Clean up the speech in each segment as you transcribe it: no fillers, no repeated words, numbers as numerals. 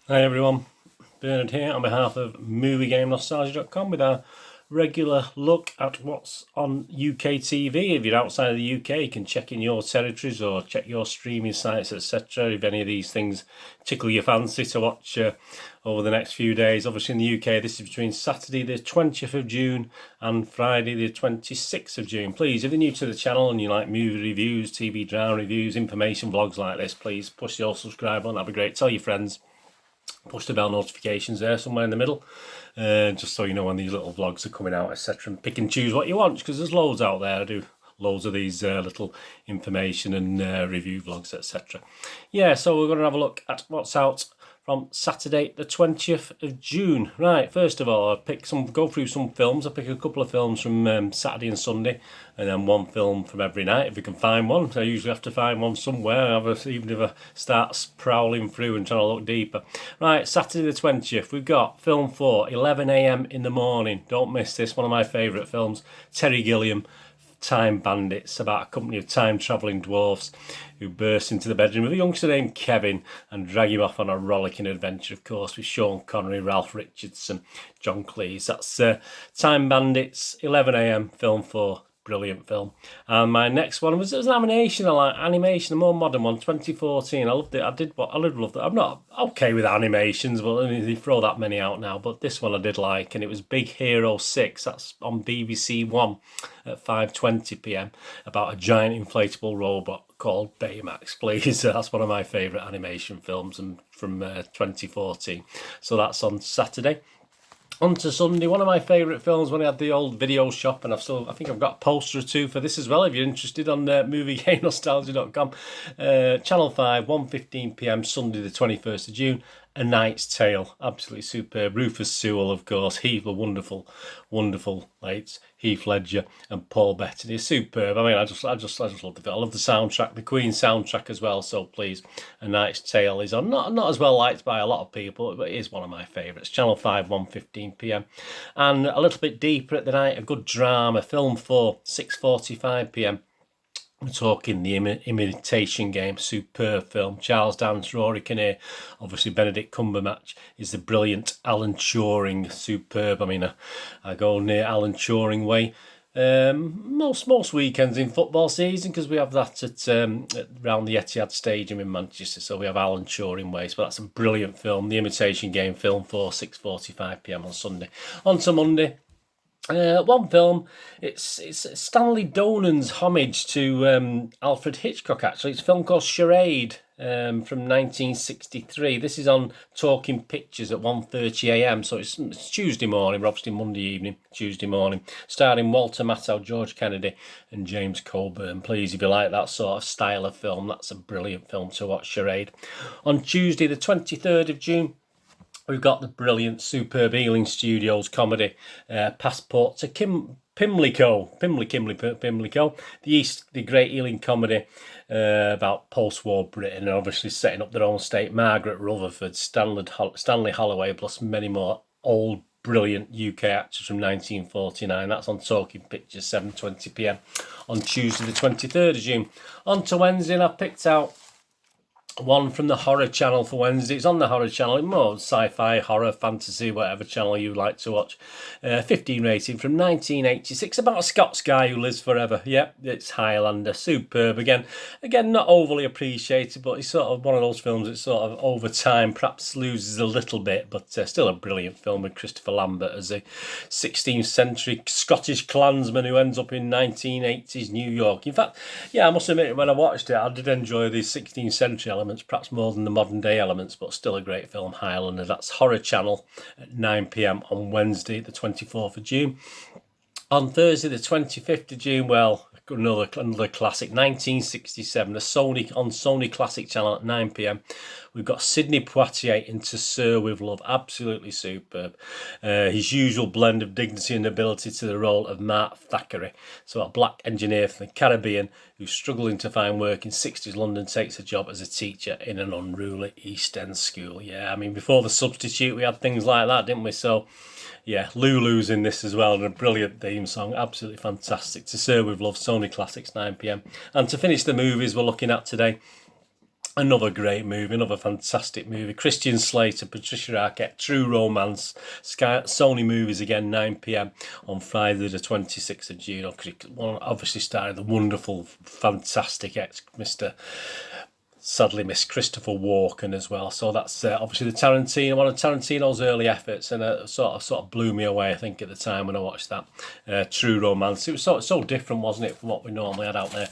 Hi everyone, Bernard here on behalf of MovieGameNostalgia.com with our regular look at what's on UK TV. If you're outside of the UK, you can check in your territories or check your streaming sites, etc. If any of these things tickle your fancy to watch over the next few days. Obviously in the UK, this is between Saturday the 20th of June and Friday the 26th of June. Please, if you're new to the channel and you like movie reviews, TV drama reviews, information vlogs like this, please push the old subscribe button. That'd be great. Tell your friends. Push the bell notifications there somewhere in the middle, just so you know when these little vlogs are coming out, etc. And pick and choose what you want, because there's loads out there. I do loads of these little information and review vlogs, etc. Yeah, so we're going to have a look at what's out from Saturday the 20th of June. Right, first of all, I'll go through some films. I'll pick a couple of films from Saturday and Sunday, and then one film from every night if we can find one. So I usually have to find one somewhere, even if I start prowling through and trying to look deeper. Right, Saturday the 20th, we've got film 4, 11 AM in the morning. Don't miss this, one of my favourite films. Terry Gilliam, Time Bandits, about a company of time-travelling dwarfs who burst into the bedroom of a youngster named Kevin and drag him off on a rollicking adventure, of course, with Sean Connery, Ralph Richardson, John Cleese. That's Time Bandits, 11 AM, film 4. Brilliant film. And my next one was an animation, a more modern one, 2014. I loved it. I did love it. I'm not okay with animations, but they throw that many out now. But this one I did like, and it was Big Hero 6. That's on BBC One at 5:20 PM about a giant inflatable robot called Baymax. Please, that's one of my favourite animation films and from 2014. So that's on Saturday. On to Sunday, one of my favourite films when I had the old video shop, and I think I've got a poster or two for this as well if you're interested on MovieGameNostalgia.com. Channel 5, 1:15 PM, Sunday the 21st of June. A Knight's Tale, absolutely superb. Rufus Sewell, of course, Heath, the wonderful mates, Heath Ledger and Paul Bettany, superb. I mean, I just love the film. I love the soundtrack, the Queen soundtrack as well. So please, A Knight's Tale is on. Not as well liked by a lot of people, but it is one of my favourites. Channel 5, 1:15 PM, and a little bit deeper at the night, a good drama, film 4, 6:45 PM. We're talking The Imitation Game, superb film. Charles Dance, Rory Kinnear, obviously Benedict Cumberbatch is the brilliant Alan Turing, superb. I mean, I go near Alan Turing way most weekends in football season, because we have that at around the Etihad Stadium in Manchester, so we have Alan Turing ways. But that's a brilliant film, The Imitation Game, film 4, 6:45 PM on Sunday. On to Monday. One film, it's Stanley Donen's homage to Alfred Hitchcock, actually. It's a film called Charade from 1963. This is on Talking Pictures at 1:30 AM, so it's Tuesday morning, obviously Monday evening, Tuesday morning, starring Walter Matthau, George Kennedy and James Coburn. Please, if you like that sort of style of film, that's a brilliant film to watch, Charade. On Tuesday the 23rd of June, we've got the brilliant, superb Ealing Studios comedy, Passport to Pimlico, the great Ealing comedy about post-war Britain, and obviously setting up their own state. Margaret Rutherford, Stanley Holloway, plus many more old, brilliant UK actors from 1949. That's on Talking Pictures, 7:20 PM on Tuesday the 23rd of June. On to Wednesday, and I've picked out one from the horror channel for Wednesday. It's on the horror channel, more sci-fi, horror, fantasy, whatever channel you like to watch. 15 rating from 1986, about a Scots guy who lives forever. Yep, it's Highlander, superb. Again, not overly appreciated, but it's sort of one of those films that sort of over time perhaps loses a little bit, but still a brilliant film with Christopher Lambert as a 16th century Scottish clansman who ends up in 1980s New York. In fact, yeah, I must admit, when I watched it, I did enjoy the 16th century elements, perhaps more than the modern day elements, but still a great film, Highlander. That's Horror Channel at 9 PM on Wednesday the 24th of June. On Thursday the 25th of June, well, another classic, 1967, on Sony Classic Channel at 9 PM. We've got Sidney Poitier in To Sir With Love, absolutely superb. His usual blend of dignity and ability to the role of Mark Thackeray. So a black engineer from the Caribbean who's struggling to find work in 60s London takes a job as a teacher in an unruly East End school. Yeah, I mean, before The Substitute we had things like that, didn't we? So yeah, Lulu's in this as well, and a brilliant theme song, absolutely fantastic. To Sir With Love, Sony Classics, 9 PM. And to finish the movies we're looking at today, Another great movie, another fantastic movie. Christian Slater, Patricia Arquette, True Romance. Sony Movies again, 9 p.m. on Friday the 26th of June. Obviously starring the wonderful, fantastic Mr. Sadly missed Christopher Walken as well. So that's obviously the Tarantino, one of Tarantino's early efforts, and it sort of blew me away, I think, at the time when I watched that. True Romance. It was so different, wasn't it, from what we normally had out there.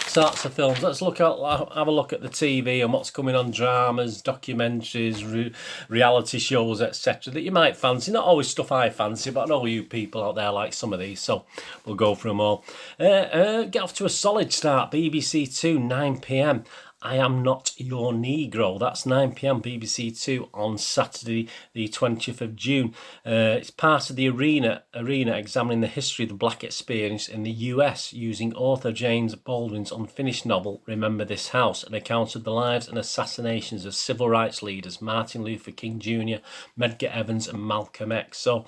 So that's the films. Let's have a look at the TV and what's coming on, dramas, documentaries, reality shows, etc. that you might fancy. Not always stuff I fancy, but I know you people out there like some of these, so we'll go through them all. Get off to a solid start. BBC Two, 9 p.m. I Am Not Your Negro. That's 9 p.m. BBC Two on Saturday the 20th of June. It's part of the Arena examining the history of the black experience in the US using author James Baldwin's unfinished novel Remember This House, an account of the lives and assassinations of civil rights leaders Martin Luther King Jr., Medgar Evers and Malcolm X. So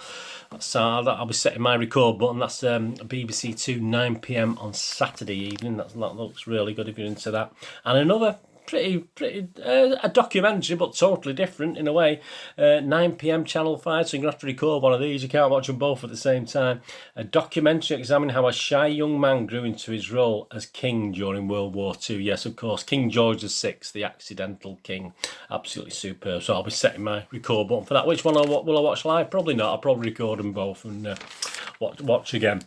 that's, I'll be setting my record button. That's BBC Two, 9 p.m. on Saturday evening. That looks really good if you're into that. And another pretty a documentary, but totally different in a way. 9 p.m. Channel 5, so you're going to have to record one of these. You can't watch them both at the same time. A documentary examining how a shy young man grew into his role as king during World War II. Yes, of course, King George VI, the accidental king. Absolutely superb. So I'll be setting my record button for that. Which one will I watch live? Probably not. I'll probably record them both and watch again.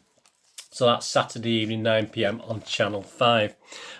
So that's Saturday evening, 9 p.m. on Channel 5.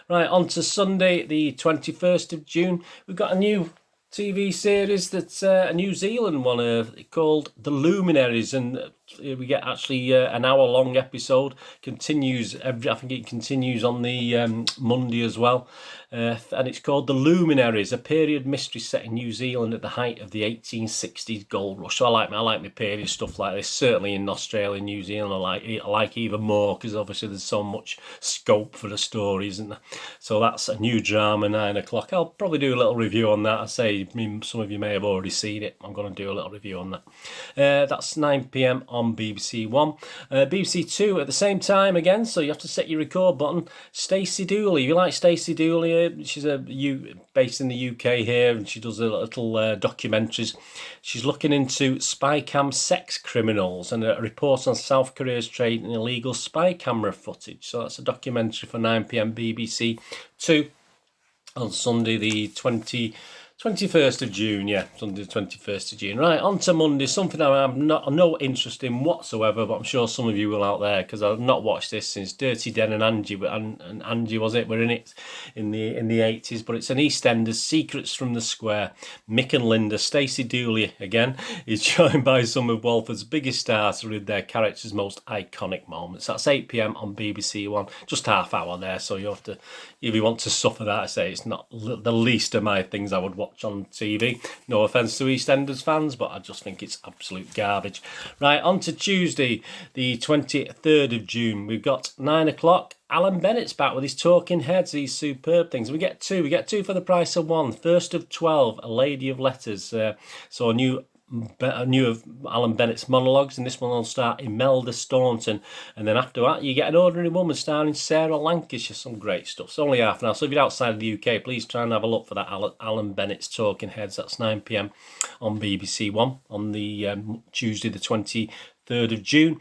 Right, on to Sunday, the 21st of June. We've got a new TV series that's a New Zealand one called The Luminaries, and we get actually an hour-long episode. I think it continues on the Monday as well. And it's called The Luminaries, a period mystery set in New Zealand at the height of the 1860s gold rush. So I like my period stuff like this. Certainly in Australia and New Zealand, I like even more, because obviously there's so much scope for the story, isn't there? So that's a new drama, 9 o'clock. I'll probably do a little review on that. I say some of you may have already seen it. I'm going to do a little review on that. That's 9 p.m. on BBC One. BBC Two at the same time again, so you have to set your record button. Stacey Dooley. You like Stacey Dooley? She's based in the UK here, and she does a little documentaries. She's looking into Spycam sex criminals and a report on South Korea's trade in illegal spy camera footage. So that's a documentary for 9 p.m. BBC Two on Sunday the 21st of June, Sunday the 21st of June. Right, on to Monday, something I have no interest in whatsoever, but I'm sure some of you will out there, because I've not watched this since Dirty Den and Angie, and Angie, was it? We're in it in the 80s, but it's an EastEnders, Secrets from the Square. Mick and Linda, Stacey Dooley, again, is joined by some of Walford's biggest stars to read their characters' most iconic moments. That's 8 p.m. on BBC One, just half hour there, so you have to, if you want to suffer that, I say it's not the least of my things I would watch on TV. No offence to EastEnders fans, but I just think it's absolute garbage. Right, on to Tuesday, the 23rd of June. We've got 9 o'clock. Alan Bennett's back with his talking heads, these superb things. We get two for the price of one. First of 12, A Lady of Letters. So a new of Alan Bennett's monologues, and this one will start Imelda Staunton, and then after that you get An Ordinary Woman starring Sarah Lancashire. Some great stuff. It's only half an hour, so if you're outside of the UK, please try and have a look for that Alan Bennett's Talking Heads. That's 9 p.m. on BBC One on the Tuesday the 23rd of June.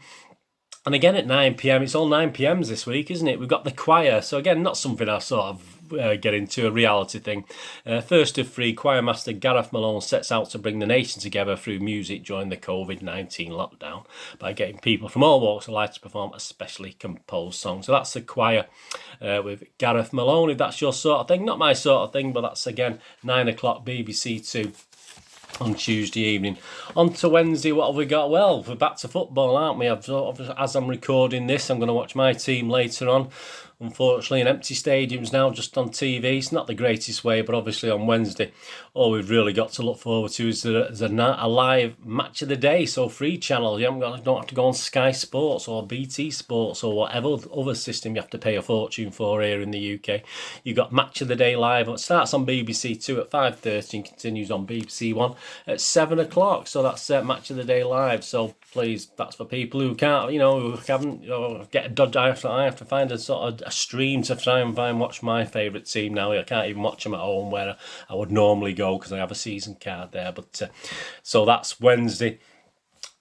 And again at 9 p.m, it's all 9 p.m s this week, isn't it? We've got The Choir. So again, not something I sort of get into, a reality thing. First of three, choir master Gareth Malone sets out to bring the nation together through music during the COVID-19 lockdown by getting people from all walks of life to perform a specially composed song. So that's The Choir with Gareth Malone, if that's your sort of thing. Not my sort of thing, but that's again 9 o'clock BBC Two on Tuesday evening. On to Wednesday, what have we got? Well, we're back to football, aren't we? As I'm recording this, I'm going to watch my team later on. Unfortunately, an empty stadium's now just on TV. It's not the greatest way, but obviously on Wednesday, all we've really got to look forward to is a live match of the day. So free channel, you don't have to go on Sky Sports or BT Sports or whatever other system you have to pay a fortune for here in the UK. You've got match of the day live. It starts on BBC Two at 5:30 and continues on BBC One at 7 o'clock. So that's match of the day live. So please, that's for people who can't, who haven't, get a dodge. I have to find a sort of a stream to try and watch my favourite team now. I can't even watch them at home where I would normally go because I have a season card there. But so that's Wednesday,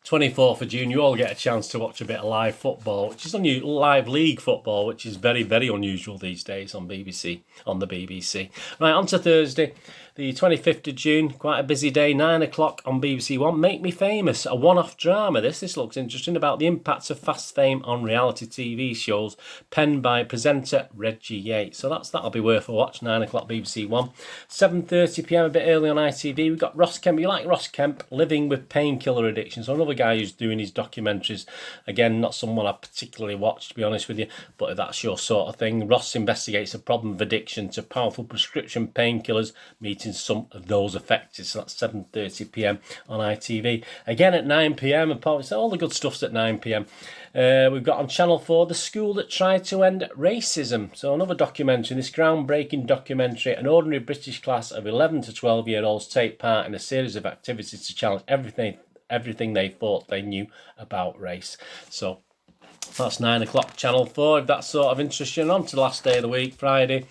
24th of June. You all get a chance to watch a bit of live football, which is unusual, live league football, which is very, very unusual these days on the BBC. Right, on to Thursday, the 25th of June. Quite a busy day, 9 o'clock on BBC One. Make Me Famous, a one-off drama. This looks interesting, about the impacts of fast fame on reality TV shows, penned by presenter Reggie Yates. So that'll be worth a watch, 9 o'clock BBC One. 7:30 PM, a bit early on ITV. We've got Ross Kemp. You like Ross Kemp? Living with Painkiller Addiction. So another guy who's doing his documentaries. Again, not someone I particularly watch, to be honest with you, but if that's your sort of thing. Ross investigates a problem of addiction to powerful prescription painkillers, meeting some of those affected. So that's 7:30 PM on ITV. Again at 9 PM, and all the good stuff's at 9 PM. We've got on Channel 4, The School That Tried to End Racism. So another documentary, this groundbreaking documentary. An ordinary British class of 11 to 12-year-olds take part in a series of activities to challenge everything they thought they knew about race. So that's 9 o'clock Channel 4, if that sort of interests you. On to the last day of the week, Friday.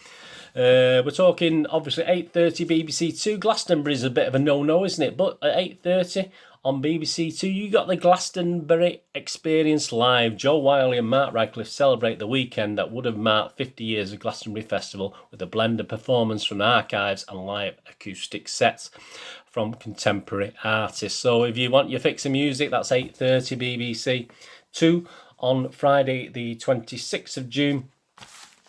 We're talking obviously 8:30 BBC Two. Glastonbury's a bit of a no-no, isn't it? But at 8:30 on BBC Two, you got the Glastonbury Experience Live. Joe Wiley and Mark Radcliffe celebrate the weekend that would have marked 50 years of Glastonbury Festival with a blend of performance from archives and live acoustic sets from contemporary artists. So if you want your fix of music, that's 8:30 BBC Two on Friday the 26th of June.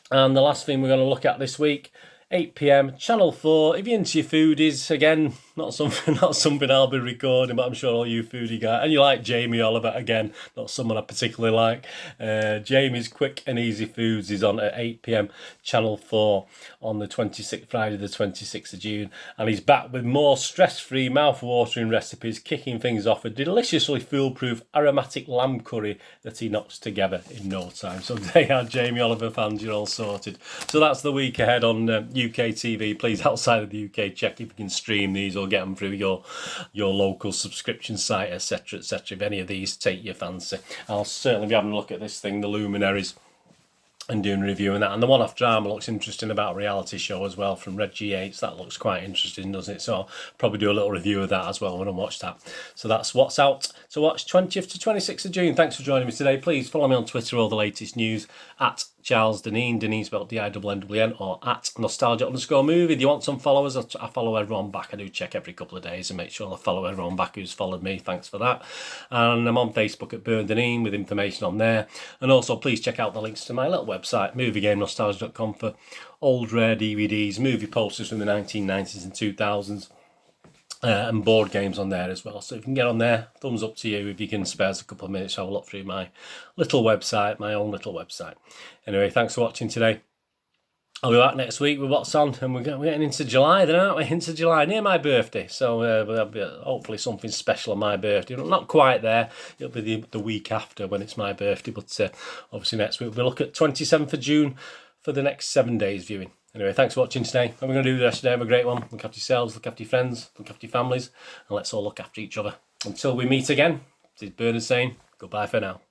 And the last thing we're going to look at this week, 8 PM, Channel 4. If you're into your foodies, again, not something I'll be recording, but I'm sure all you foodie guys, and you like Jamie Oliver, again, not someone I particularly like. Jamie's Quick and Easy Foods is on at 8 PM, Channel 4 on the 26th, Friday the 26th of June. And he's back with more stress-free, mouth-watering recipes, kicking things off a deliciously foolproof aromatic lamb curry that he knocks together in no time. So they are Jamie Oliver fans, you're all sorted. So that's the week ahead on UK TV. Please, outside of the UK, check if you can stream these or get them through your local subscription site, etc, etc. If any of these take your fancy, I'll certainly be having a look at this thing, The Luminaries, and doing a review on that. And the one-off drama looks interesting, about a reality show as well from Reggie Yates. That looks quite interesting, doesn't it? So I'll probably do a little review of that as well when I watch that. So that's what's out to watch 20th to 26th of June. Thanks for joining me today. Please follow me on Twitter, all the latest news, at Charles Deneen, Deneen spelled D-I-N-N, or at nostalgia_movie. If you want some followers, I follow everyone back. I do check every couple of days and make sure I follow everyone back who's followed me. Thanks for that. And I'm on Facebook at Burn Deneen with information on there. And also, please check out the links to my little website, moviegamenostalgia.com, for old rare DVDs, movie posters from the 1990s and 2000s. And board games on there as well. So if you can get on there, thumbs up to you if you can spare us a couple of minutes to have a look through my little website, my own little website. Anyway, thanks for watching today. I'll be back next week with what's on, and we're getting into July then, aren't we? Into July, near my birthday. So there'll be hopefully something special on my birthday. Not quite there. It'll be the week after when it's my birthday, but obviously next week we'll look at 27th of June for the next 7 days viewing. Anyway, thanks for watching today. And we're going to do the rest of the day. Have a great one. Look after yourselves, look after your friends, look after your families, and let's all look after each other. Until we meet again, this is Bernard saying goodbye for now.